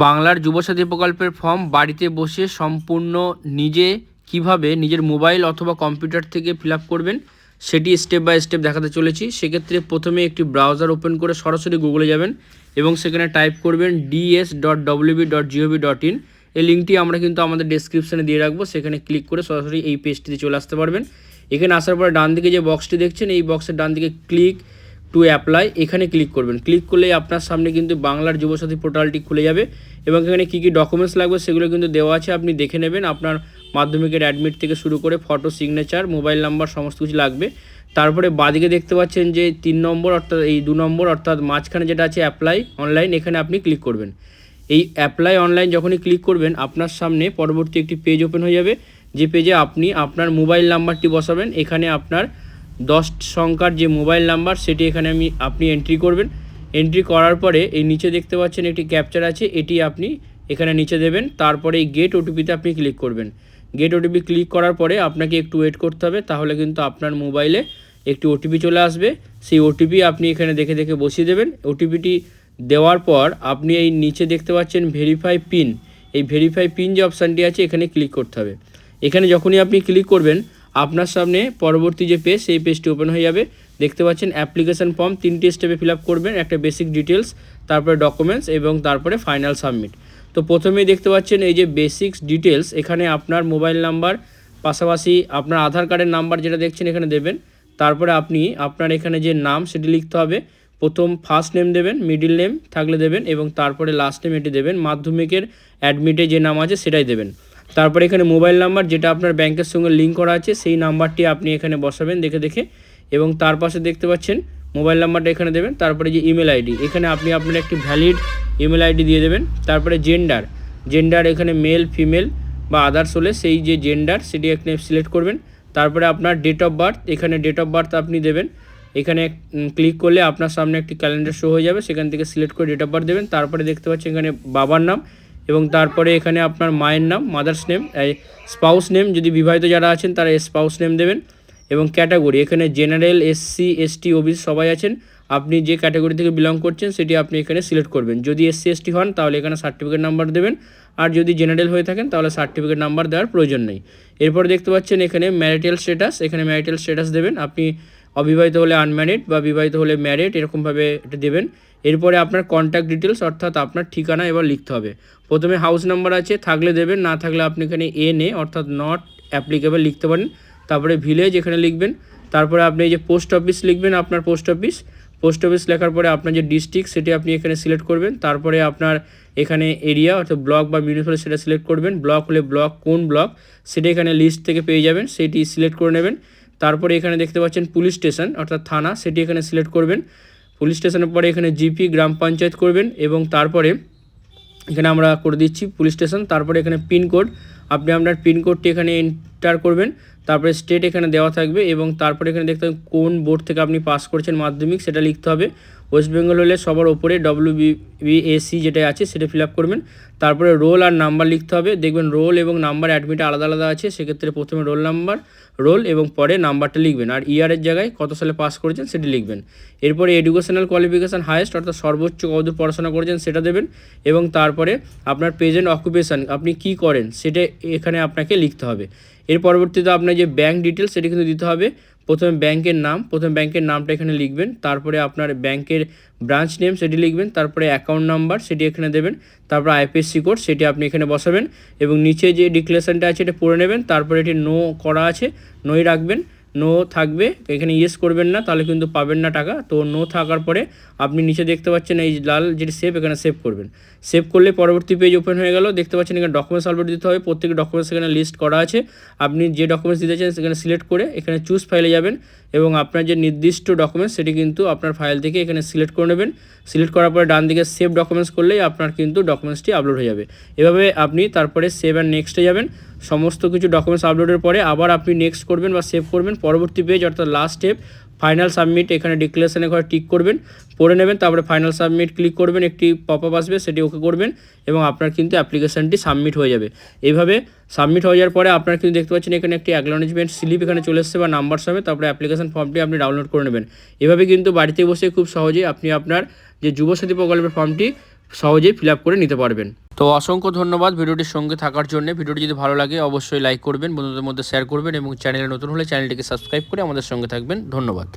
বাংলার যুবসাথী প্রকল্পের ফর্ম বাড়িতে বসে সম্পূর্ণ নিজে কিভাবে নিজের মোবাইল অথবা কম্পিউটার থেকে ফিল আপ করবেন সেটি স্টেপ বাই স্টেপ দেখাতে চলেছি। সেক্ষেত্রে প্রথমে একটি ব্রাউজার ওপেন করে সরাসরি গুগলে যাবেন এবং সেখানে টাইপ করবেন ds.wb.gov.in। এই লিঙ্কটি আমরা কিন্তু আমাদের ডেসক্রিপশানে দিয়ে রাখবো, সেখানে ক্লিক করে সরাসরি এই পেজটিতে চলে আসতে পারবেন। এখানে আসার পরে ডান দিকে যে বক্সটি দেখছেন, এই বক্সের ডান দিকে ক্লিক টু অ্যাপ্লাই এখানে ক্লিক করবেন। ক্লিক করলেই আপনার সামনে কিন্তু বাংলার যুবসাথী পোর্টালটি খুলে যাবে এবং এখানে কী কী ডকুমেন্টস লাগবে সেগুলো কিন্তু দেওয়া আছে, আপনি দেখে নেবেন। আপনার মাধ্যমিকের অ্যাডমিট থেকে শুরু করে ফটো, সিগনেচার, মোবাইল নাম্বার সমস্ত কিছু লাগবে। তারপরে বাদিকে দেখতে পাচ্ছেন যে 3 নম্বর অর্থাৎ এই 2 নম্বর অর্থাৎ মাঝখানে যেটা আছে অ্যাপ্লাই অনলাইন, এখানে আপনি ক্লিক করবেন। এই অ্যাপ্লাই অনলাইন যখনই ক্লিক করবেন আপনার সামনে পরবর্তী একটি পেজ ওপেন হয়ে যাবে, যে পেজে আপনি আপনার মোবাইল নাম্বারটি বসাবেন। এখানে আপনার 10 সংখ্যার যে মোবাইল নাম্বার সেটি এখানে আপনি এন্ট্রি করবেন। এন্ট্রি করার পরে এই নিচে দেখতে পাচ্ছেন একটি ক্যাপচার আছে, এটি আপনি এখানে নিচে দেবেন। তারপরে এই গেট ওটিপিতে আপনি ক্লিক করবেন। গেট ওটিপি ক্লিক করার পরে আপনাকে একটু ওয়েট করতে হবে, তাহলে কিন্তু আপনার মোবাইলে একটি ওটিপি চলে আসবে। সেই ওটিপি আপনি এখানে দেখে দেখে বসিয়ে দেবেন। ওটিপিটি দেওয়ার পর আপনি এই নিচে দেখতে পাচ্ছেন ভেরিফাই পিন, এই ভেরিফাই পিন যে অপশানটি আছে এখানে ক্লিক করতে হবে। এখানে যখনই আপনি ক্লিক করবেন আপনার সামনে পরবর্তী যে পেজ সেই পেজটি ওপেন হয়ে যাবে। দেখতে পাচ্ছেন অ্যাপ্লিকেশন ফর্ম 3টি স্টেপে ফিল আপ করবেন, একটা বেসিক ডিটেলস, তারপরে ডকুমেন্টস এবং তারপরে ফাইনাল সাবমিট। তো প্রথমেই দেখতে পাচ্ছেন এই যে বেসিক্স ডিটেলস, এখানে আপনার মোবাইল নাম্বার পাশাপাশি আপনার আধার কার্ডের নাম্বার যেটা দেখছেন এখানে দেবেন। তারপরে আপনি আপনার এখানে যে নাম সেটি লিখতে হবে। প্রথম ফার্স্ট নেম দেবেন, মিডিল নেম থাকলে দেবেন এবং তারপরে লাস্ট নেম এটি দেবেন। মাধ্যমিকের অ্যাডমিটে যে নাম আছে সেটাই দেবেন। তারপরে এখানে মোবাইল নাম্বার যেটা আপনার ব্যাংকের সঙ্গে লিঙ্ক করা আছে সেই নাম্বারটি আপনি এখানে বসাবেন দেখে দেখে, এবং তার পাশে দেখতে পাচ্ছেন মোবাইল নাম্বারটা এখানে দেবেন। তারপরে যে ইমেল আইডি, এখানে আপনি আপনার একটি ভ্যালিড ইমেল আইডি দিয়ে দেবেন। তারপরে জেন্ডার এখানে মেল, ফিমেল বা আদার্স হলে সেই যে জেন্ডার সেটি এখানে সিলেক্ট করবেন। তারপরে আপনার ডেট অফ বার্থ, এখানে ডেট অফ বার্থ আপনি দেবেন। এখানে ক্লিক করলে আপনার সামনে একটি ক্যালেন্ডার শো হয়ে যাবে, সেখান থেকে সিলেক্ট করে ডেট অফ বার্থ দেবেন। তারপরে দেখতে পাচ্ছেন এখানে বাবার নাম এবং তারপরে এখানে আপনার মায়ের নাম, মাদার্স নেম, স্পাউস নেম যদি বিবাহিত যারা আছেন তারা স্পাউস নেম দেবেন। এবং ক্যাটাগরি এখানে জেনারেল, এসসি, এসটি, ওবিসি সবাই আছেন, আপনি যে ক্যাটাগরি থেকে বিলং করছেন সেটি আপনি এখানে সিলেক্ট করবেন। যদি এসসি এসটি হন তাহলে এখানে সার্টিফিকেট নাম্বার দেবেন, আর যদি জেনারেল হয়ে থাকেন তাহলে সার্টিফিকেট নাম্বার দেওয়ার প্রয়োজন নেই। এরপর দেখতে পাচ্ছেন এখানে ম্যারিটাল স্ট্যাটাস, এখানে ম্যারিটাল স্ট্যাটাস দেবেন। আপনি অবিবাহিত হলে আনম্যারিড বা বিবাহিত হলে ম্যারিড এরকমভাবে এটা দেবেন। এরপরে আপনার কন্ট্যাক্ট ডিটেলস অর্থাৎ আপনার ঠিকানা এবার লিখতে হবে। প্রথমে হাউস নাম্বার আছে থাকলে দেবেন, না থাকলে আপনি এখানে NA অর্থাৎ নট অ্যাপ্লিকেবল লিখতে পারেন। তারপরে ভিলেজ এখানে লিখবেন। তারপরে আপনি এই যে পোস্ট অফিস লিখবেন, আপনার পোস্ট অফিস লেখার পরে আপনার যে ডিস্ট্রিক্ট সেটি আপনি এখানে সিলেক্ট করবেন। তারপরে আপনার এখানে এরিয়া অর্থাৎ ব্লক বা মিউনিসিপ্যালিটি সেটা সিলেক্ট করবেন। ব্লক হলে ব্লক, কোন ব্লক সেটা এখানে লিস্ট থেকে পেয়ে যাবেন, সেটি সিলেক্ট করে নেবেন। তারপরে এখানে দেখতে পাচ্ছেন পুলিশ স্টেশন অর্থাৎ থানা, সেটি এখানে সিলেক্ট করবেন। পুলিশ স্টেশনের পরে এখানে জিপি গ্রাম পঞ্চায়েত করবেন এবং তারপরে এখানে আমরা করে দিচ্ছি পুলিশ স্টেশন। তারপরে এখানে পিনকোড, আপনি আপনার পিনকোডটি এখানে এন্টার করবেন। তারপরে স্টেট এখানে দেওয়া থাকবে এবং তারপরে এখানে দেখতে হবে কোন বোর্ড থেকে আপনি পাস করেছেন মাধ্যমিক সেটা লিখতে হবে। ওয়েস্ট বেঙ্গল হলে সবার ওপরে WBAC যেটা আছে সেটা ফিল আপ করবেন। তারপরে রোল আর নাম্বার লিখতে হবে। দেখবেন রোল এবং নাম্বার অ্যাডমিটে আলাদা আলাদা আছে, সেক্ষেত্রে প্রথমে রোল এবং পরে নাম্বারটা লিখবেন, আর ইয়ারের জায়গায় কত সালে পাস করেছেন সেটি লিখবেন। এরপরে এডুকেশনাল কোয়ালিফিকেশান হাইয়েস্ট অর্থাৎ সর্বোচ্চ কতদূর পড়াশোনা করেছেন সেটা দেবেন এবং তারপরে আপনার প্রেজেন্ট অকুপেশান আপনি কি করেন সেটা এখানে আপনাকে লিখতে হবে। এর পরবর্তীতে আপনার যে ব্যাঙ্ক ডিটেলস সেটি কিন্তু দিতে হবে। প্রথমে ব্যাংকের নামটা এখানে লিখবেন। তারপরে আপনার ব্যাংকের ব্রাঞ্চ নেম সেটি লিখবেন। তারপরে অ্যাকাউন্ট নাম্বার সেটি এখানে দেবেন। তারপর IFSC কোড সেটি আপনি এখানে বসাবেন এবং নিচে যে ডিক্লারেশনটা আছে এটা পড়ে নেবেন। তারপরে এটি নো করা আছে, নোই রাখবেন। নো থাকবে এখানে ইয়েস করবেন না, তাহলে কিন্তু পাবেন না টাকা। তো নো থাকার পরে আপনি নিচে দেখতে পাচ্ছেন এই লাল যেটি সেভ, এখানে সেভ করবেন। সেভ করলে পরবর্তী পেজ ওপেন হয়ে গেল। দেখতে পাচ্ছেন এখানে ডকুমেন্টস আপলোড দিতে হবে, প্রত্যেক ডকুমেন্টস এখানে লিস্ট করা আছে। আপনি যে ডকুমেন্টস দিতে চান সেখানে সিলেক্ট করে এখানে চুজ ফাইলে যাবেন এবং আপনার যে নির্দিষ্ট ডকুমেন্টস সেটি কিন্তু আপনার ফাইল থেকে এখানে সিলেক্ট করে নেবেন। সিলেক্ট করার পরে ডান দিকে সেভ ডকুমেন্টস করলেই আপনার কিন্তু ডকুমেন্টসটি আপলোড হয়ে যাবে। এভাবে আপনি তারপরে সেভ অ্যান্ড নেক্সটে যাবেন। সমস্ত কিছু ডকুমেন্টস আপলোডের পরে আবার আপনি নেক্সট করবেন বা সেভ করবেন। পরবর্তী পেজ অর্থাৎ লাস্ট স্টেপ ফাইনাল সাবমিট, এখানে ডিক্লারেশনে ঘরে টিক করবেন, পড়ে নেবেন। তারপরে ফাইনাল সাবমিট ক্লিক করবেন, একটি পপআপ আসবে সেটি ওকে করবেন এবং আপনার কিন্তু অ্যাপ্লিকেশানটি সাবমিট হয়ে যাবে। এইভাবে সাবমিট হয়ে যাওয়ার পরে আপনার কিন্তু দেখতে পাচ্ছেন এখানে একটি অ্যাকনলেজমেন্ট স্লিপ এখানে চলে এসেছে বা নাম্বার সমেত। তারপরে অ্যাপ্লিকেশন ফর্মটি আপনি ডাউনলোড করে নেবেন। এভাবে কিন্তু বাড়িতে বসে খুব সহজেই আপনি আপনার যে যুবসাথী প্রকল্পের ফর্মটি সহজেই ফিল আপ করে নিতে পারবেন। তো অসংখ্য ধন্যবাদ ভিডিওটির সঙ্গে থাকার জন্য। ভিডিওটি যদি ভালো লাগে অবশ্যই লাইক করবেন, বন্ধুদের মধ্যে শেয়ার করবেন এবং চ্যানেলে নতুন হলে চ্যানেলটিকে সাবস্ক্রাইব করে আমাদের সঙ্গে থাকবেন। ধন্যবাদ।